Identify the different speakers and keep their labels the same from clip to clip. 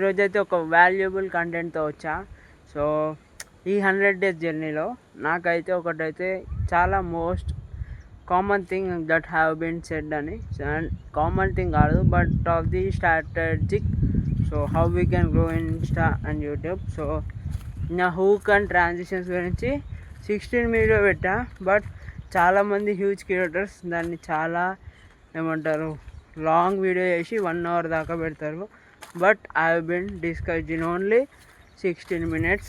Speaker 1: ఈరోజైతే ఒక వాల్యుబుల్ కంటెంట్తో వచ్చా. సో ఈ 100 days జర్నీలో నాకైతే ఒకటైతే చాలా most common thing that have been said అని. అండ్ కామన్ థింగ్ కాదు, but of the strategic. So how we can grow in Insta and YouTube. So నా హూక్ అండ్ ట్రాన్సిషన్స్ గురించి 16 వీడియో పెట్టా. బట్ చాలామంది హ్యూజ్ క్రియేటర్స్ దాన్ని చాలా ఏమంటారు long video చేసి 1 hour దాకా పెడతారు. But I have been discussed in only 16 minutes.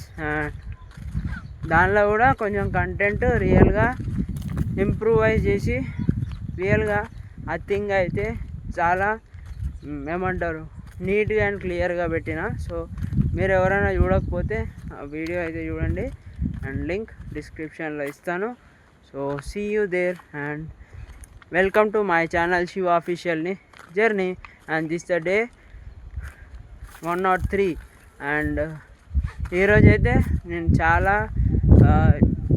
Speaker 1: దానిలో కూడా కొంచెం కంటెంట్ రియల్గా ఇంప్రూవైజ్ చేసి రియల్గా ఆ థింగ్ అయితే చాలా ఏమంటారు నీట్గా అండ్ క్లియర్గా పెట్టిన. సో మీరు ఎవరైనా చూడకపోతే ఆ వీడియో అయితే చూడండి, అండ్ లింక్ డిస్క్రిప్షన్లో ఇస్తాను. So see you there and welcome to my channel Shiva అఫీషియల్ని journey. And this the day 103. And ఈరోజైతే నేను చాలా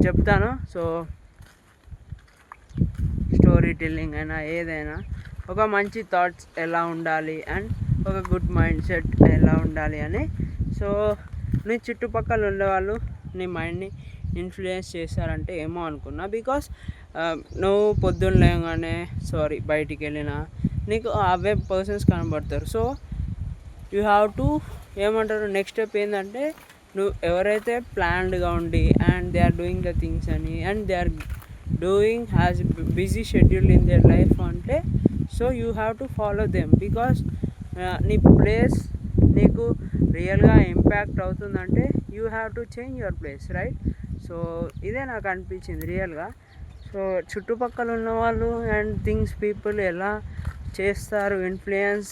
Speaker 1: చెప్తాను. సో స్టోరీ టెల్లింగ్ అయినా ఏదైనా ఒక మంచి థాట్స్ ఎలా ఉండాలి అండ్ ఒక గుడ్ మైండ్ సెట్ ఎలా ఉండాలి అని. సో నీ చుట్టుపక్కల ఉండేవాళ్ళు నీ మైండ్ని ఇన్ఫ్లుయెన్స్ చేస్తారంటే ఏమో అనుకున్నా. బికాస్ నువ్వు పొద్దున్న లేగానే బయటికి వెళ్ళినా నీకు అవే పర్సన్స్ కనబడతారు. సో యూ హ్యావ్ టు ఏమంటారు నెక్స్ట్ స్టెప్ ఏంటంటే నువ్వు ఎవరైతే ప్లాన్డ్గా ఉండి and they are doing the things అని and they are doing has busy schedule in their life అంటే so you have to follow them. Because నీ ప్లేస్ నీకు రియల్గా ఇంపాక్ట్ అవుతుందంటే you have to change your place, right? So ఇదే నాకు అనిపించింది రియల్గా. సో చుట్టుపక్కల ఉన్న వాళ్ళు అండ్ థింగ్స్ పీపుల్ ఎలా చేస్తారు ఇన్ఫ్లుయెన్స్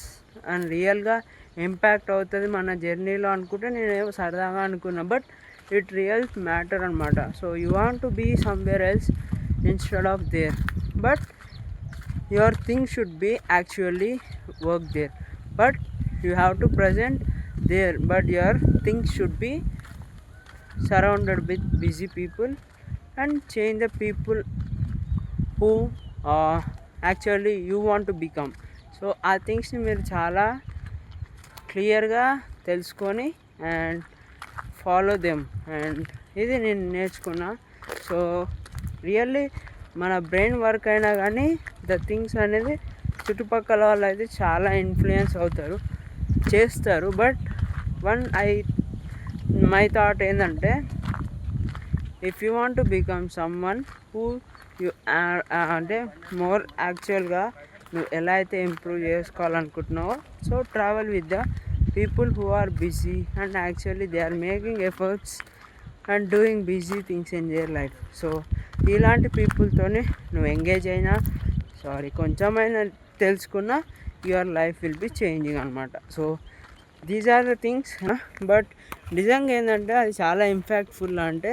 Speaker 1: అండ్ రియల్గా ఇంపాక్ట్ అవుతుంది మన జర్నీలో అనుకుంటే నేనేమో సరదాగా అనుకున్నా. బట్ ఇట్ రియల్ మ్యాటర్ అనమాట. So you want to be somewhere else instead of there, but your thing should be actually work there. But you have to present there, but your things should be surrounded with busy people and change the people who actually you want to become. So ఆ థింగ్స్ని మీరు చాలా క్లియర్గా తెలుసుకొని and follow them. And ఇది నేను నేర్చుకున్నా. So really మన brain work అయినా కానీ ద థింగ్స్ అనేది చుట్టుపక్కల వాళ్ళు అయితే చాలా ఇన్ఫ్లుయెన్స్ అవుతారు, చేస్తారు. బట్ మై థాట్ ఏంటంటే if you want to become someone who you అంటే మోర్ యాక్చువల్గా నువ్వు ఎలా అయితే ఇంప్రూవ్ చేసుకోవాలనుకుంటున్నావో so travel with the people who are busy and actually they are making efforts and doing busy things in their life. So ఇలాంటి పీపుల్తోనే నువ్వు engage అయినా కొంచెమైనా తెలుసుకున్నా your life will be changing అనమాట. So these are the things. But నిజంగా ఏంటంటే అది చాలా ఇంపాక్ట్ఫుల్ అంటే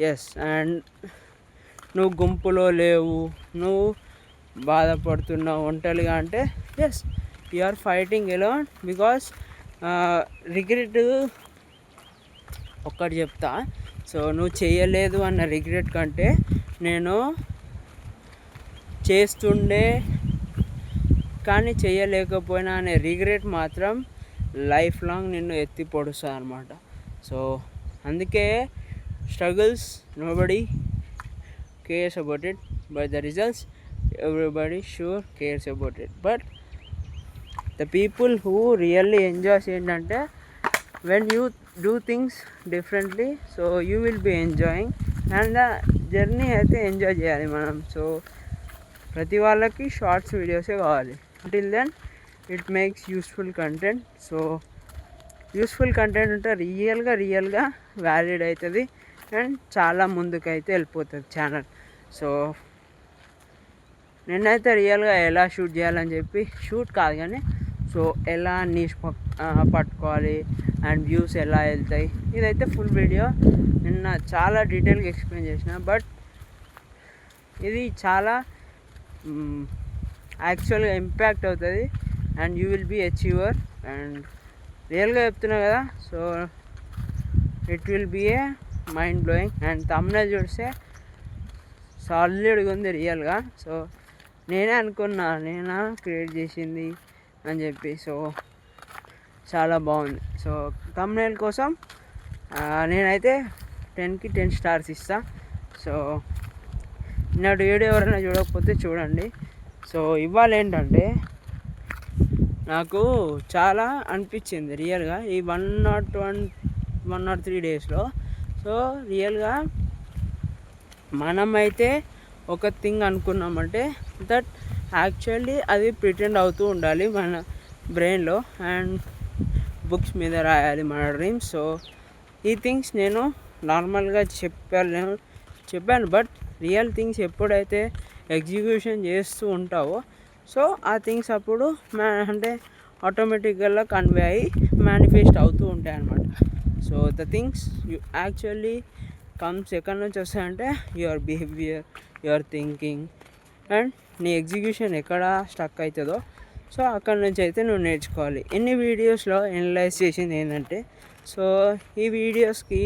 Speaker 1: ఎస్. అండ్ నువ్వు గుంపులో లేవు, నువ్వు బాధపడుతున్నావు ఒంటరిగా అంటే yes you are fighting alone. Because regret ఒక్కటి చెప్తా. సో నువ్వు చేయలేదు అన్న రిగ్రెట్ కంటే నేను చేస్తుండే కానీ చేయలేకపోయినా అనే రిగ్రెట్ మాత్రం లైఫ్ లాంగ్ నిన్ను ఎత్తి పొడుస్తుంది అనమాట. సో అందుకే struggles nobody cares about it, but the results everybody sure cares about it. But the people who really enjoys ఏంటంటే when you do things differently so you will be enjoying and the journey అయితే enjoy చేయాలి మనం. So ప్రతి వాళ్ళకి shorts వీడియోసే కావాలి. until then it makes useful content. So useful content ఉంటే రియల్గా valid అవుతుంది అండ్ చాలా ముందుకైతే వెళ్ళిపోతుంది ఛానల్. సో నేనైతే రియల్గా ఎలా షూట్ చేయాలని చెప్పి షూట్ కాదు కానీ సో ఎలా నీష్ పట్టుకోవాలి అండ్ వ్యూస్ ఎలా వెళ్తాయి ఇదైతే ఫుల్ వీడియో నిన్న చాలా డీటెయిల్గా ఎక్స్ప్లెయిన్ చేసిన. బట్ ఇది చాలా యాక్చువల్గా ఇంపాక్ట్ అవుతుంది and you will be achiever. And రియల్గా చెప్తున్నా కదా. So it will be a mind blowing. And thumbnail చూస్తే సాలిడ్గా ఉంది రియల్గా. సో నేనే అనుకున్నా నేనా క్రియేట్ చేసింది అని చెప్పి. సో చాలా బాగుంది. సో thumbnail కోసం నేనైతే 10కి 10 స్టార్స్ ఇస్తా. సో నాటి వీడియో ఎవరైనా చూడకపోతే చూడండి. సో ఇవాళ ఏంటంటే నాకు చాలా అనిపించింది రియల్గా ఈ 103 డేస్లో. సో రియల్గా మనమైతే ఒక థింగ్ అనుకున్నామంటే దట్ యాక్చువల్లీ అది ప్రిటెండ్ అవుతూ ఉండాలి మన బ్రెయిన్లో అండ్ బుక్స్ మీద రాయాలి మన డ్రీమ్స్. సో ఈ థింగ్స్ నేను నార్మల్గా చెప్పాను బట్ రియల్ థింగ్స్ ఎప్పుడైతే ఎగ్జిక్యూషన్ చేస్తూ ఉంటావో సో ఆ థింగ్స్ అప్పుడు అంటే ఆటోమేటిక్గా కన్వే అయ్యి మేనిఫెస్ట్ అవుతూ ఉంటాయి అన్నమాట. So the things you actually comes ఎక్కడి నుంచి వస్తాయంటే your behaviour, your thinking and నీ ఎగ్జిక్యూషన్ ఎక్కడ స్టక్ అవుతుందో సో అక్కడి నుంచి అయితే నువ్వు నేర్చుకోవాలి. ఇన్ని వీడియోస్లో ఎనలైజ్ చేసింది ఏంటంటే సో ఈ వీడియోస్కి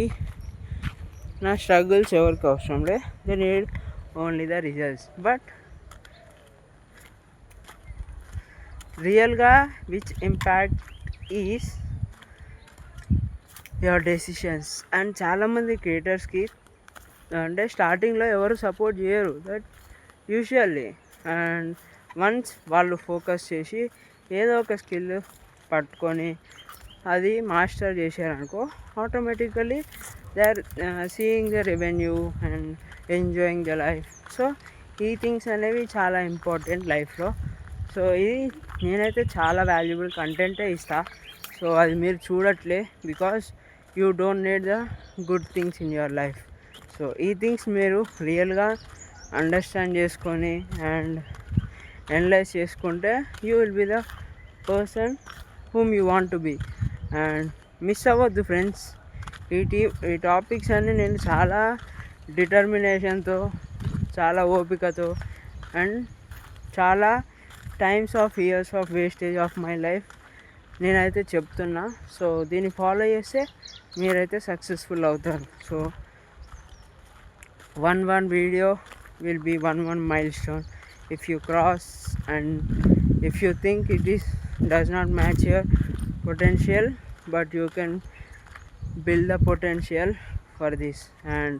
Speaker 1: నా స్ట్రగుల్స్ ఎవరికి అవసరం లే, they need only the results. But రియల్గా which impact is your decisions. And చాలామంది క్రియేటర్స్కి అంటే స్టార్టింగ్లో ఎవరు సపోర్ట్ చేయరు దట్ యూజువల్లీ. అండ్ వన్స్ వాళ్ళు ఫోకస్ చేసి ఏదో ఒక స్కిల్ పట్టుకొని అది మాస్టర్ చేశారనుకో automatically they are seeing the revenue and enjoying the life. So ఈ థింగ్స్ అనేవి చాలా ఇంపార్టెంట్ లైఫ్లో. సో ఇది నేనైతే చాలా వాల్యుబుల్ కంటెంటే ఇస్తా. సో అది మీరు చూడట్లే because you don't need the good things in your life. So ఈ థింగ్స్ మీరు రియల్గా అండర్స్టాండ్ చేసుకొని అండ్ అనలైజ్ చేసుకుంటే you will be the person whom you want to be. And miss అవ్వద్దు ఫ్రెండ్స్. ఈ టాపిక్స్ అన్నీ నేను చాలా డిటర్మినేషన్తో, చాలా ఓపికతో అండ్ చాలా times of years of wastage of my life నేనైతే చెప్తున్నా. సో దీన్ని ఫాలో చేస్తే మీరైతే సక్సెస్ఫుల్ అవుతారు. So one video will be one milestone. If you cross and if you think it does not match your potential, but you can build the potential for this. And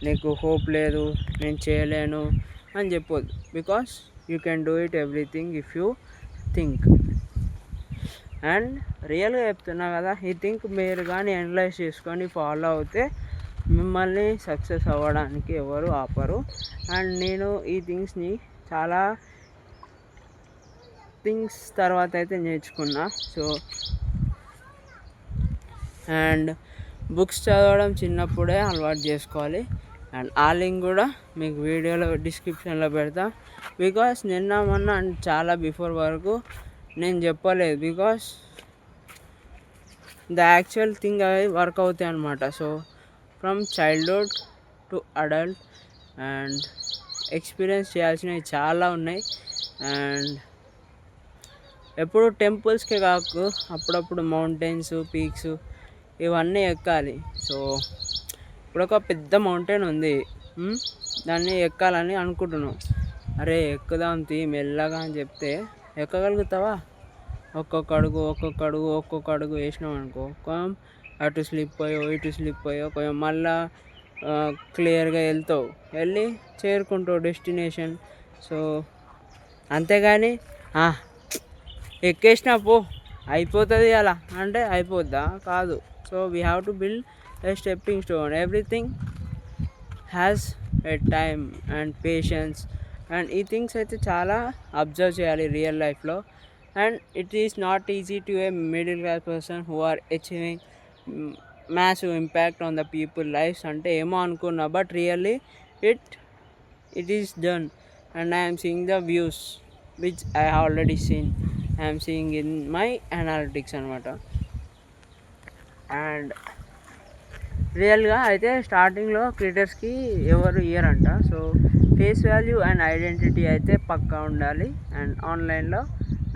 Speaker 1: నీకు hope లేదు, నేను చేయలేను అని చెప్పొద్దు because you can do it everything if you think. And రియల్గా చెప్తున్నా కదా, ఈ థింక్ మీరు కానీ అనలైజ్ చేసుకొని ఫాలో అవుతే మిమ్మల్ని సక్సెస్ అవ్వడానికి ఎవరు ఆపరు. అండ్ నేను ఈ థింగ్స్ని చాలా థింగ్స్ తర్వాత అయితే నేర్చుకున్నా. సో అండ్ బుక్స్ చదవడం చిన్నప్పుడే అలవాటు చేసుకోవాలి. అండ్ ఆ లింక్ కూడా మీకు వీడియోలో డిస్క్రిప్షన్లో పెడతా. బికాస్ నిన్న మొన్న అండ్ చాలా బిఫోర్ వరకు నేను చెప్పలేదు బికాస్ ద యాక్చువల్ థింగ్ అవి వర్క్ అవుతాయి అన్నమాట. So from childhood to adult and experience చేయాల్సినవి చాలా ఉన్నాయి. అండ్ ఎప్పుడు టెంపుల్స్కే కాకు అప్పుడప్పుడు మౌంటైన్స్, పీక్స్ ఇవన్నీ ఎక్కాలి. సో ఇప్పుడు ఒక పెద్ద మౌంటైన్ ఉంది, దాన్ని ఎక్కాలని అనుకుంటున్నాం. అరే ఎక్కుదాం తీ మెల్లగా అని చెప్తే ఎక్కగలుగుతావా? ఒక్కొక్క అడుగు వేసినాం అనుకో కొంచెం అటు స్లిప్ అయ్యో ఇటు స్లిప్ అయ్యో కొంచెం మళ్ళా క్లియర్గా వెళ్ళి చేరుకుంటావు డెస్టినేషన్. సో అంతేగాని ఎక్కేసినా పో అయిపోతుంది అలా అంటే అయిపోద్దా? కాదు. So we have to build a stepping stone. Everything has a time and patience. And ఈ థింగ్స్ అయితే చాలా అబ్జర్వ్ చేయాలి రియల్ లైఫ్లో. And it is not easy to a middle class person who are achieving massive impact on the people lives అంటే ఏమో అనుకున్నా, but really it is done. And I am seeing the views which I have already seen. I am seeing in my analytics అనమాట. And రియల్గా అయితే స్టార్టింగ్లో క్రియేటర్స్కి ఎవరు ఇయ్యరంట. So face value and identity అయితే పక్కా ఉండాలి అండ్ ఆన్లైన్లో,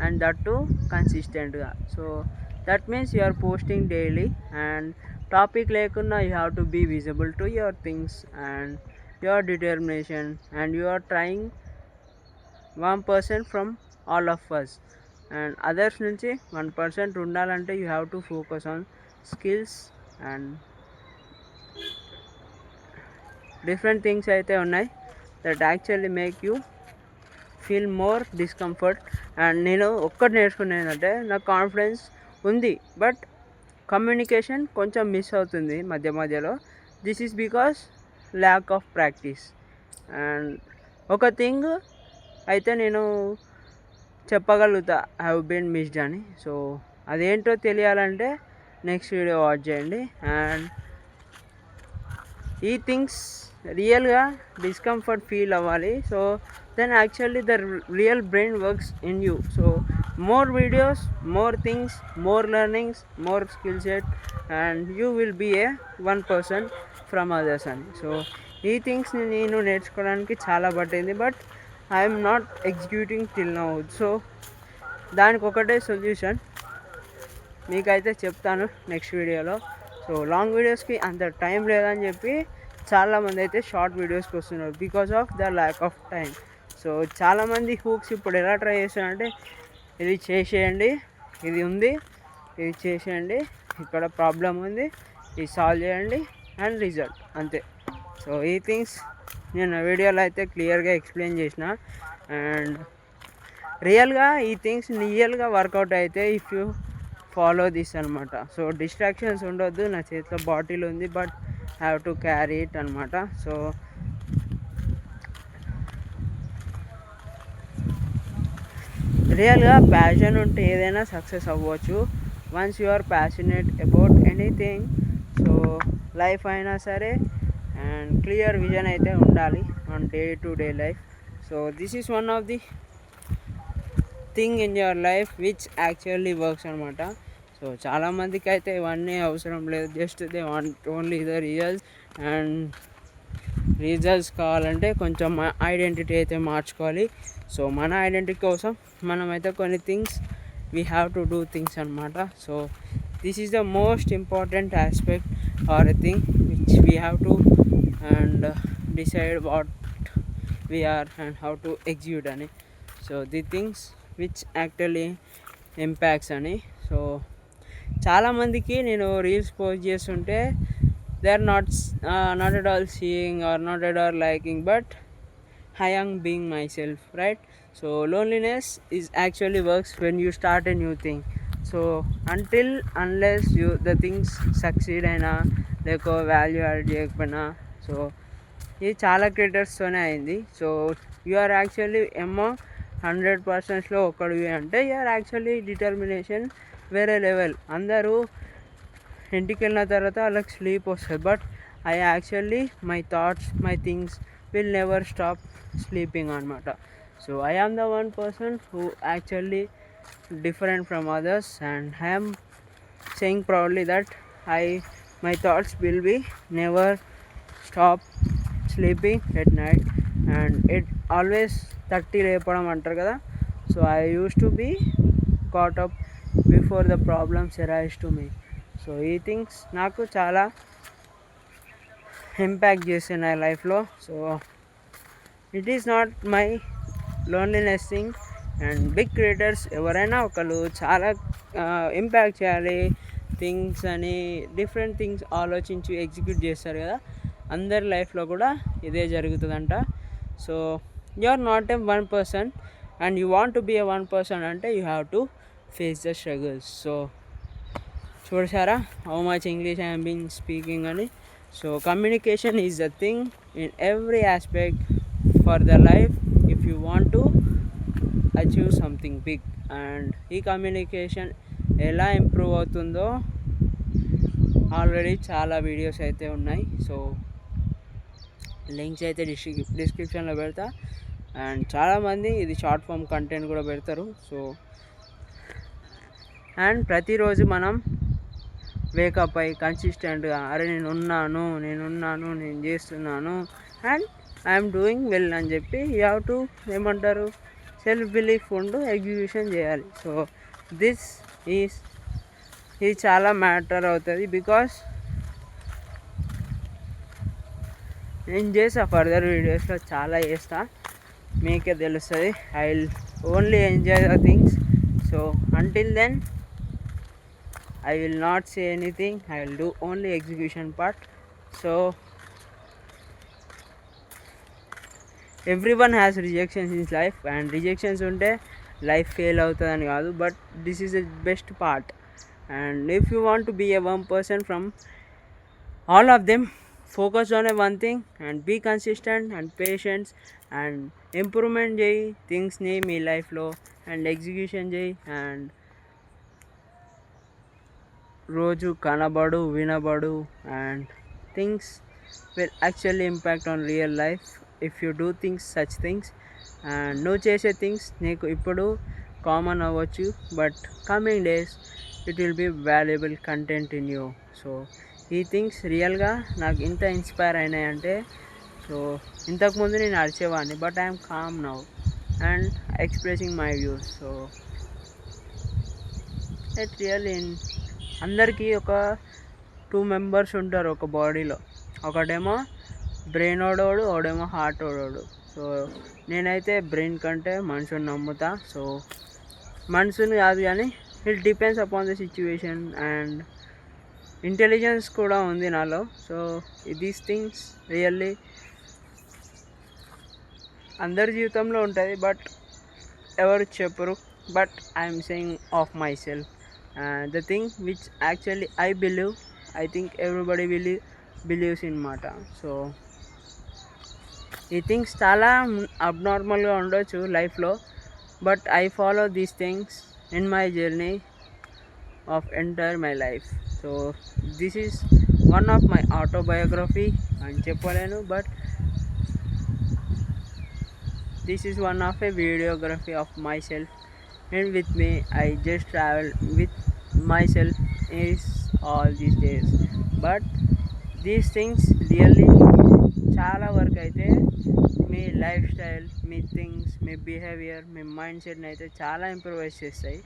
Speaker 1: అండ్ దట్ టు కన్సిస్టెంట్గా. So that means you are posting daily and topic లేకున్నా you have to be visible to your things and your determination. And you are trying 1% from all of us. And others నుంచి 1% ఉండాలంటే you have to focus on skills and different things అయితే ఉన్నాయి that actually make you feel more discomfort. And నేను ఒక్కటి నేర్చుకునేది ఏంటంటే నాకు confidence ఉంది బట్ కమ్యూనికేషన్ కొంచెం మిస్ అవుతుంది మధ్య మధ్యలో. This is because lack of practice. And ఒక థింగ్ అయితే నేను చెప్పగలుగుతా హ్యావ్ బీన్ మిస్డ్ అని. సో అదేంటో తెలియాలంటే నెక్స్ట్ వీడియో వాచ్ చేయండి. అండ్ ఈ థింగ్స్ రియల్గా డిస్కంఫర్ట్ ఫీల్ అవ్వాలి. So then actually the real brain works in you. So more videos, more things, more learnings, more skill set, and you will be a one person from others అని. So ఈ థింగ్స్ని నేను నేర్చుకోవడానికి చాలా పట్టింది but I'm not executing till now. So దానికి ఒకటే solution మీకైతే చెప్తాను నెక్స్ట్ వీడియోలో. సో లాంగ్ వీడియోస్కి అంత టైం లేదని చెప్పి చాలామంది అయితే షార్ట్ వీడియోస్కి వస్తున్నారు because of the lack of time. So చాలామంది హూక్స్ ఇప్పుడు ఎలా ట్రై చేస్తారంటే ఇది చేసేయండి, ఇది ఉంది, ఇది చేసేయండి, ఇక్కడ ప్రాబ్లం ఉంది, ఇది సాల్వ్ చేయండి అండ్ రిజల్ట్ అంతే. సో ఈ థింగ్స్ నేను వీడియోలో అయితే క్లియర్గా ఎక్స్ప్లెయిన్ చేసిన. అండ్ రియల్గా ఈ థింగ్స్ రియల్గా వర్కౌట్ అయితే ఇఫ్ యూ ఫాలో దిస్ అనమాట. సో డిస్ట్రాక్షన్స్ ఉండొద్దు. నా చేతిలో బాటిల్ ఉంది but have to carry it అనమాట. సో రియల్గా ప్యాషన్ ఉంటే ఏదైనా సక్సెస్ అవ్వచ్చు. Once you are passionate about anything. So life అయినా సరే అండ్ క్లియర్ విజన్ అయితే ఉండాలి on day to day life. So this is one of the thing in your life which actually works అనమాట. So చాలామందికి అయితే ఇవన్నీ అవసరం లేదు. Just they want only the results. And results కావాలంటే కొంచెం ఐడెంటిటీ అయితే మార్చుకోవాలి. సో మన ఐడెంటిటీ కోసం మనమైతే కొన్ని things we have to do things అనమాట. So this is the most important aspect are a thing which we have to and decide what we are and how to execute అని. So the things which actually impacts అని. So చాలామందికి నేను reels post చేస్తుంటే they are not at all seeing or not at all liking, but I am being myself, right? So loneliness is actually works when you start a new thing. So unless you the things succeed అయినా లేక value add చేయకపోయినా, so ఇది చాలా క్రియేటర్స్తోనే అయింది. So you are actually among 100%లో ఒకడివి అంటే యు ఆర్ యాక్చువల్లీ డిటర్మినేషన్ వేరే లెవెల్. అందరూ ఇంటికి వెళ్ళిన తర్వాత వాళ్ళకి స్లీప్ వస్తుంది but I actually my thoughts my things will never stop sleeping అనమాట. So I am the one person who actually different from others and I am saying proudly that my thoughts will be never stop sleeping at night and it always 30 లేపడం అంటారు కదా. So I use to be caught up before the problems arise to me. So ఈ things నాకు చాలా impact చేస్తున్నాయి లైఫ్లో. So it is not my loneliness thing. And big creators ఎవరైనా ఒకళ్ళు చాలా ఇంపాక్ట్ చేయాలి థింగ్స్ అని డిఫరెంట్ థింగ్స్ ఆలోచించి ఎగ్జిక్యూట్ చేస్తారు కదా, అందరి లైఫ్లో కూడా ఇదే జరుగుతుందంట. So you are not a one person and you want to be a one person అంటే you have to face the struggles. So చూసారా how much English I have been speaking అని. So communication is the thing in every aspect for the life if you want to achieve something big. And ఈ communication ఎలా improve అవుతుందో already చాలా videos అయితే ఉన్నాయి. So links అయితే డిస్క్రిప్షన్లో పెడతా. అండ్ చాలామంది ఇది షార్ట్ ఫామ్ కంటెంట్ కూడా పెడతారు. సో అండ్ ప్రతిరోజు మనం వేకప్ అయ్యి కన్సిస్టెంట్గా అరే నేను చేస్తున్నాను అండ్ ఐఎమ్ డూయింగ్ వెల్ అని చెప్పి యూ హ్యావ్ టు ఏమంటారు సెల్ఫ్ బిలీఫ్ ఉండు ఎగ్జిక్యూషన్ చేయాలి. సో ఇది చాలా మ్యాటర్ అవుతుంది బికాస్ నేను చేసా ఫర్దర్ వీడియోస్లో చాలా చేస్తా, మీకే తెలుస్తుంది. I will only enjoy the things. So until then, I will not say anything. I will do only execution part. So everyone has rejections in life, and rejections unte life fail avutadani kaadu, but this is the best part. And if you want to be a one person from all of them, focus on a one thing and be consistent and patient and improvement చేయి థింగ్స్ని మీ లైఫ్లో, and execution చేయి, and రోజు కనబడు వినబడు, and things will actually impact on real life if you do things such things. And నువ్వు చేసే things నీకు ఇప్పుడు కామన్ అవ్వచ్చు, but coming days it will be valuable content in you. So ఈ థింగ్స్ రియల్గా నాకు ఇంత ఇన్స్పైర్ అయినాయంటే, సో ఇంతకుముందు నేను అరిచేవాడిని, but I'm calm now and expressing my views. So it really అందరికీ ఒక 2 మెంబర్స్ ఉంటారు ఒక బాడీలో. ఒకడేమో బ్రెయిన్ ఓడోడు, ఒకడేమో హార్ట్ ఓడోడు. సో నేనైతే బ్రెయిన్ కంటే మనుషుని నమ్ముతా. సో మనుషుని కాదు కానీ it depends upon the situation, and intelligence కూడా ఉంది నాలో. సో దీస్ థింగ్స్ రియల్లీ అందరి జీవితంలో ఉంటుంది, బట్ ఎవరు చెప్పరు. But I'm saying of my self the thing which actually I believe. I think everybody believes in మాట. సో ఈ థింగ్స్ చాలా అబ్నార్మల్గా ఉండొచ్చు లైఫ్లో, but I follow these things in my journey of entire my life. So this is one of my autobiography అని చెప్పలేను, but this is one of a videography of myself, and with me I just travel with myself is all these days. But these things really చాలా వరకు అయితే మీ life style, మీ things, మీ behaviour, మీ mind సెట్ని అయితే చాలా ఇంప్రూవైజ్ చేస్తాయి.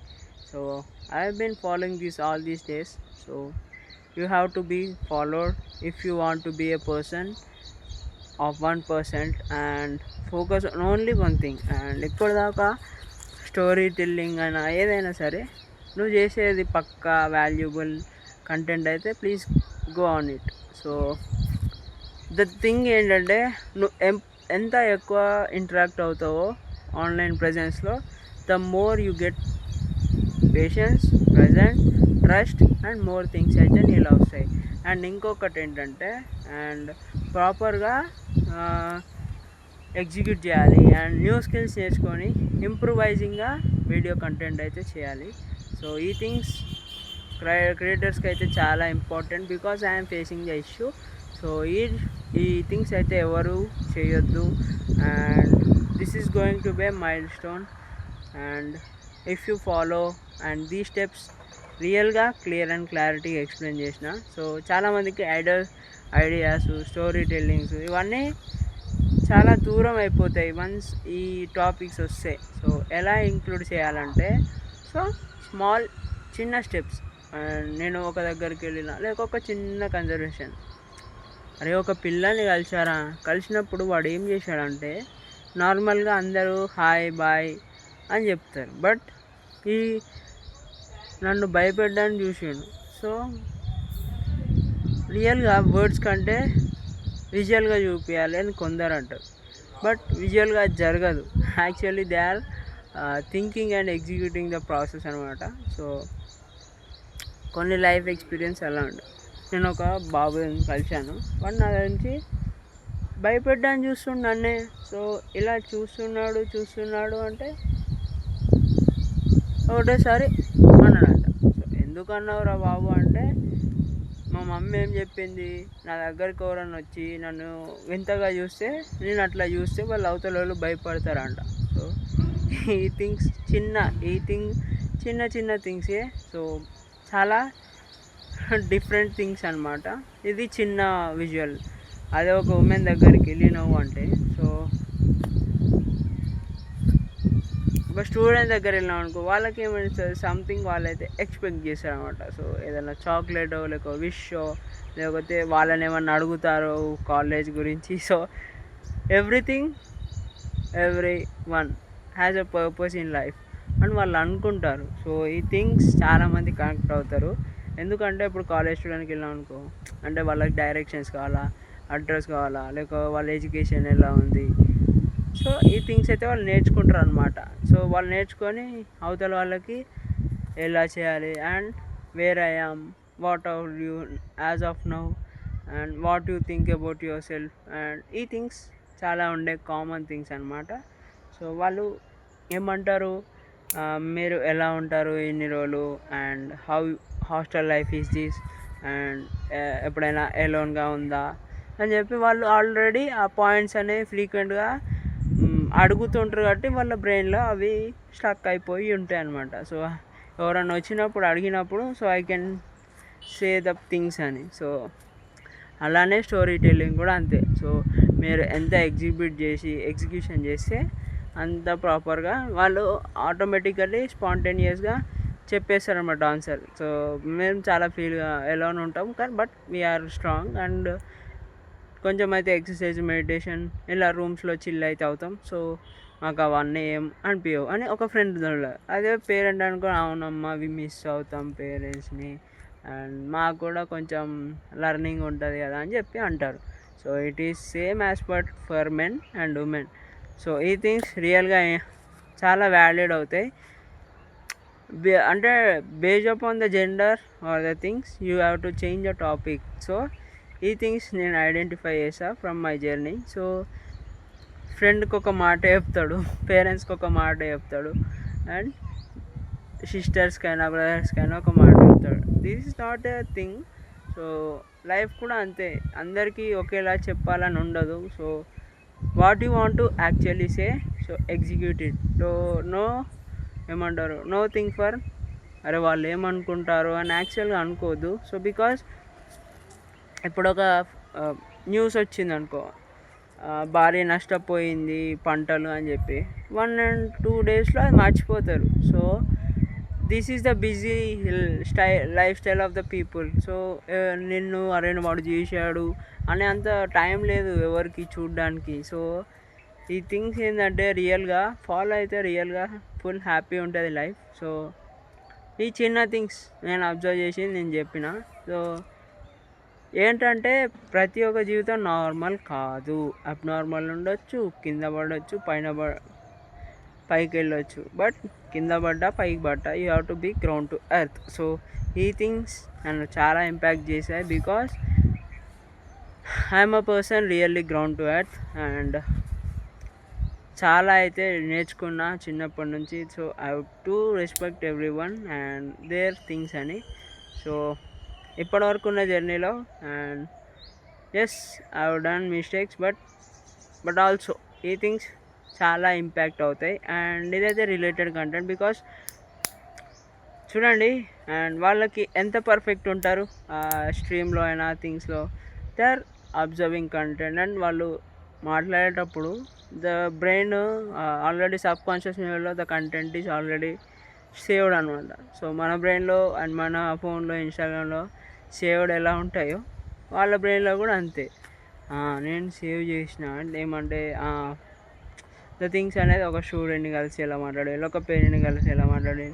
Speaker 1: So I have been following this all these days. So you have to be followed if you want to be a person of 1% and focus on only one thing. And ఇప్పటిదాకా story telling అయినా ఏదైనా సరే నువ్వు చేసేది పక్కా valuable content అయితే please go on it. So the thing ఏంటంటే నువ్వు ఎంత ఎక్కువ ఇంటరాక్ట్ అవుతావో ఆన్లైన్ ప్రెజెన్స్లో, the more you get patience, present, trust and more things అయితే నీళ్ళు వస్తాయి. అండ్ ఇంకొకటి ఏంటంటే, అండ్ ప్రాపర్గా ఎగ్జిక్యూట్ చేయాలి, అండ్ న్యూ స్కిల్స్ నేర్చుకొని ఇంప్రూవైజింగ్గా వీడియో కంటెంట్ అయితే చేయాలి. సో ఈ థింగ్స్ క్రియేటర్స్కి అయితే చాలా important, because I'm facing the issue. So ఈ థింగ్స్ అయితే ఎవరు చేయొద్దు, and this is going to be mile stone. And if you follow and దీ స్టెప్స్ రియల్గా క్లియర్ అండ్ క్లారిటీగా ఎక్స్ప్లెయిన్ చేసిన. సో చాలామందికి ఐడియాస్, స్టోరీ టెల్లింగ్స్ ఇవన్నీ చాలా దూరం అయిపోతాయి వన్స్ ఈ టాపిక్స్ వస్తే. సో ఎలా ఇంక్లూడ్ చేయాలంటే, సో చిన్న స్టెప్స్. నేను ఒక దగ్గరికి వెళ్ళిన, లేక ఒక చిన్న కన్జర్వేషన్, అరే ఒక పిల్లని కలిసినప్పుడు వాడు ఏం చేశాడంటే, నార్మల్గా అందరూ హాయ్ బాయ్ అని చెప్తారు, బట్ ఈ నన్ను భయపెట్టడానికి చూసాడు. సో రియల్గా వర్డ్స్ కంటే విజువల్గా చూపించాలి అని కొందరు అంటారు, బట్ విజువల్గా జరగదు. Actually they are thinking and executing the process అనమాట. సో కొన్ని లైఫ్ ఎక్స్పీరియన్స్ అలా ఉండే. నేను ఒక బాబుని కలిశాను, వాడు నా గురించి భయపెట్టడానికి చూస్తుండు నన్నే. సో ఇలా చూస్తున్నాడు అంటే ఒకటేసారి అన్నాడంట. సో ఎందుకన్నావురా బాబు అంటే, మా మమ్మీ ఏం చెప్పింది, నా దగ్గరికి ఎవరన్నా వచ్చి నన్ను వింతగా చూస్తే, నేను అట్లా చూస్తే వాళ్ళు అవతల వాళ్ళు భయపడతారంట. సో ఈ థింగ్స్ చిన్న థింగ్సే. సో చాలా డిఫరెంట్ థింగ్స్ అనమాట. ఇది చిన్న విజువల్. అదే ఒక ఉమెన్ దగ్గరికి వెళ్ళినావు అంటే, సో ఒక స్టూడెంట్ దగ్గర వెళ్ళినాం అనుకో, వాళ్ళకి ఏమనిస్తుంది, సంథింగ్ వాళ్ళైతే ఎక్స్పెక్ట్ చేస్తారు అనమాట. సో ఏదైనా చాక్లెటో, లేక విషో, లేకపోతే వాళ్ళని ఏమన్నా అడుగుతారో కాలేజ్ గురించి. So every one has a purpose in life. అని వాళ్ళు అనుకుంటారు. సో ఈ థింగ్స్ చాలామంది కనెక్ట్ అవుతారు. ఎందుకంటే ఇప్పుడు కాలేజ్ స్టూడెంట్కి వెళ్ళాం అనుకో, అంటే వాళ్ళకి డైరెక్షన్స్ కావాలా, అడ్రస్ కావాలా, లేక వాళ్ళ ఎడ్యుకేషన్ ఎలా ఉంది, సో ఈ థింగ్స్ అయితే వాళ్ళు నేర్చుకుంటారు అనమాట. సో వాళ్ళు నేర్చుకొని అవతల వాళ్ళకి ఎలా చేయాలి and where I am, what are you as of now and what you think about yourself and ఈ థింగ్స్ చాలా ఉండే కామన్ థింగ్స్ అనమాట. సో వాళ్ళు ఏమంటారు, మీరు ఎలా ఉంటారు ఇన్ని రోజులు and how hostel life is this and ఎప్పుడైనా ఎలోన్గా ఉందా అని చెప్పి వాళ్ళు ఆల్రెడీ ఆ పాయింట్స్ అనేవి ఫ్రీక్వెంట్గా అడుగుతుంటారు కాబట్టి వాళ్ళ బ్రెయిన్లో అవి స్టక్ అయిపోయి ఉంటాయి అన్నమాట. సో ఎవరన్నా వచ్చినప్పుడు అడిగినప్పుడు so I can say the things అని. సో అలానే స్టోరీ టెల్లింగ్ కూడా అంతే. సో మీరు ఎంత ఎగ్జిక్యూషన్ చేస్తే అంత ప్రాపర్గా వాళ్ళు ఆటోమేటికల్లీ స్పాంటేనియస్గా చెప్పేస్తారు అన్నమాట ఆన్సర్. సో మేము చాలా ఫీల్గా ఎలానే ఉంటాం కానీ బట్ వీఆర్ స్ట్రాంగ్ అండ్ కొంచెం అయితే ఎక్సర్సైజ్, మెడిటేషన్ ఇలా రూమ్స్లో చిల్ అయితే అవుతాం. సో మాకు అవన్నీ ఏం అనిపించవు అని ఒక ఫ్రెండ్. అదే పేరెంట్ అనుకో, అవునమ్మా వి మిస్ అవుతాం పేరెంట్స్ని అండ్ మాకు కూడా కొంచెం లర్నింగ్ ఉంటుంది కదా అని చెప్పి అంటారు. So it is same as for men and women. So ఈ థింగ్స్ రియల్గా చాలా వ్యాలిడ్ అవుతాయి. అంటే based upon the gender are the things you have to change the topic. So ఈ థింగ్స్ నేను ఐడెంటిఫై చేసా ఫ్రమ్ మై జర్నీ. సో ఫ్రెండ్కి ఒక మాట చెప్తాడు, పేరెంట్స్కి ఒక మాట చెప్తాడు అండ్ సిస్టర్స్కైనా బ్రదర్స్కైనా ఒక మాట చెప్తాడు. This is not a thing. So life కూడా అంతే, అందరికీ ఒకేలా చెప్పాలని ఉండదు. So what you want to actually say, so execute it. So ఏమంటారు, నో థింక్ ఫర్ అరే వాళ్ళు ఏమనుకుంటారు అని యాక్చువల్గా అనుకోవద్దు. సో బికాజ్ ఇప్పుడు ఒక న్యూస్ వచ్చింది అనుకో, భారీ నష్టపోయింది పంటలు అని చెప్పి 1 and 2 daysలో అది మర్చిపోతారు. So this is the busy life style of the people. So నిన్ను అరే వాడు చేశాడు అనే అంత టైం లేదు ఎవరికి చూడడానికి. సో ఈ థింగ్స్ ఏంటంటే రియల్గా ఫాలో అయితే రియల్గా ఫుల్ హ్యాపీ ఉంటుంది లైఫ్. సో ఈ చిన్న థింగ్స్ నేను అబ్జర్వ్ చేసి నేను చెప్పిన. సో ఏంటంటే ప్రతి ఒక్క జీవితం నార్మల్ కాదు, అబ్నార్మల్ ఉండొచ్చు, కింద పడవచ్చు, పైకి వెళ్ళొచ్చు. బట్ కింద పడ్డా పైకి పడ్డా you have to be ground to earth. So ఈ థింగ్స్ నన్ను చాలా ఇంపాక్ట్ చేశాయి because I'm a person really ground to earth and చాలా అయితే నేర్చుకున్నా చిన్నప్పటి నుంచి. So I have to respect everyone and their things అని. సో ఇప్పటివరకు ఉన్న జర్నీలో and yes I have done mistakes but also ఈ థింగ్స్ చాలా ఇంపాక్ట్ అవుతాయి అండ్ ఇదైతే రిలేటెడ్ కంటెంట్ బికాస్ చూడండి అండ్ వాళ్ళకి ఎంత పర్ఫెక్ట్ ఉంటారు స్ట్రీమ్లో అయినా థింగ్స్లో, they are observing content and వాళ్ళు మాట్లాడేటప్పుడు the brain already subconscious లెవెల్లో the content is already saved అనమాట. సో మన బ్రెయిన్లో అండ్ మన ఫోన్లో ఇన్స్టాగ్రామ్లో సేవ్డ్ ఎలా ఉంటాయో వాళ్ళ బ్రెయిన్లో కూడా అంతే. నేను సేవ్ చేసిన అంటే ఏమంటే ద థింగ్స్ అనేది ఒక స్టూడెంట్ని కలిసి ఎలా మాట్లాడాలి, ఒక పేరెంట్ని కలిసి ఎలా మాట్లాడాలి,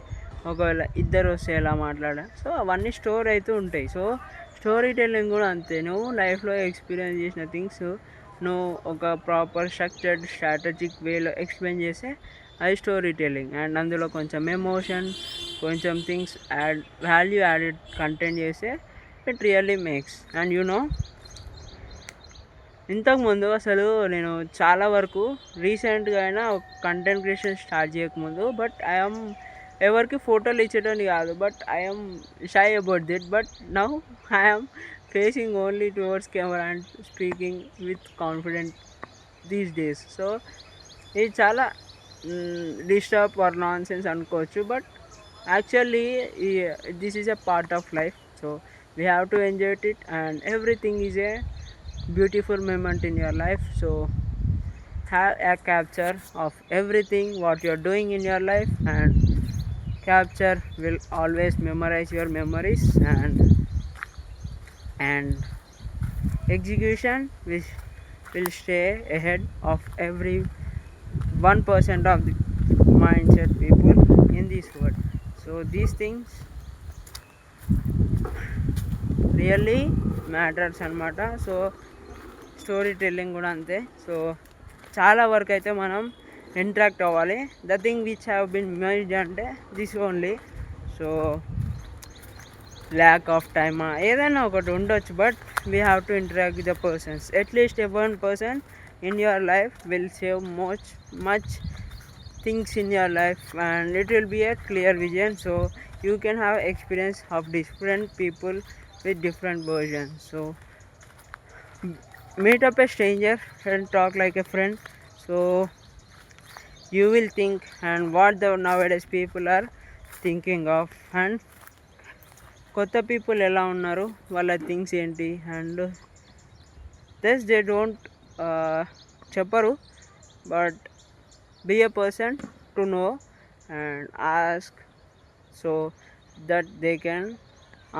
Speaker 1: ఒకవేళ ఇద్దరు వస్తే ఎలా మాట్లాడాలి, సో అవన్నీ స్టోర్ అవుతూ ఉంటాయి. సో స్టోరీ టెల్లింగ్ కూడా అంతే. నువ్వు లైఫ్లో ఎక్స్పీరియన్స్ చేసిన థింగ్స్ నువ్వు ఒక ప్రాపర్ స్ట్రక్చర్డ్ స్ట్రాటజిక్ వేలో ఎక్స్ప్లెయిన్ చేస్తే అది స్టోరీ టెల్లింగ్. అండ్ అందులో కొంచెం ఎమోషన్, కొంచెం థింగ్స్ వాల్యూ యాడెడ్ కంటెంట్ చేస్తే it really makes. And you know ఇంతకుముందు అసలు నేను చాలా వరకు రీసెంట్గా అయినా కంటెంట్ క్రియేషన్ స్టార్ట్ చేయకముందు బట్ ఐఎమ్ ఎవరికి ఫోటోలు ఇచ్చేటోని కాదు, but I'm shy about it. But now I'm facing only towards camera and speaking with confident these days. So ఇది చాలా డిస్టర్బ్ ఆర్ నాన్ సెన్స్ అనుకోవచ్చు, but actually this is a part of life. So we have to enjoy it and everything is a beautiful moment in your life. So have a capture of everything what you're doing in your life and capture will always memorize your memories and execution which will stay ahead of every 1% of the mindset people these things really matters అనమాట. So story telling కూడా అంతే. So చాలా వరకు అయితే మనం interact అవ్వాలి. The thing which have been made అంటే this only. So lack of టైమా ఏదైనా ఒకటి ఉండొచ్చు, but we have to interact with the persons. At least one person in your life will save much things in your life, and it will be a clear vision, so you can have experience of different people with different versions. So meet up a stranger and talk like a friend, so you will think and what the nowadays people are thinking of, and కొత్త people ఎలా ఉన్నారు, వాళ్ళ things ఏంటి, and thus they don't చెప్పరు, but be a person to know and ask so that they can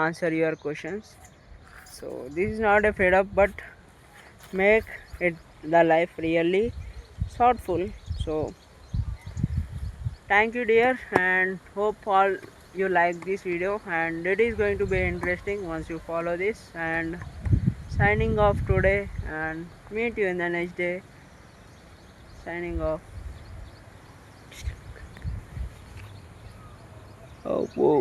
Speaker 1: answer your questions. So this is not a fed up, but make it the life really thoughtful. So thank you dear, and hope all you like this video, and it is going to be interesting once you follow this. And signing off today, and meet you in the next day. Signing off. Oh, whoa.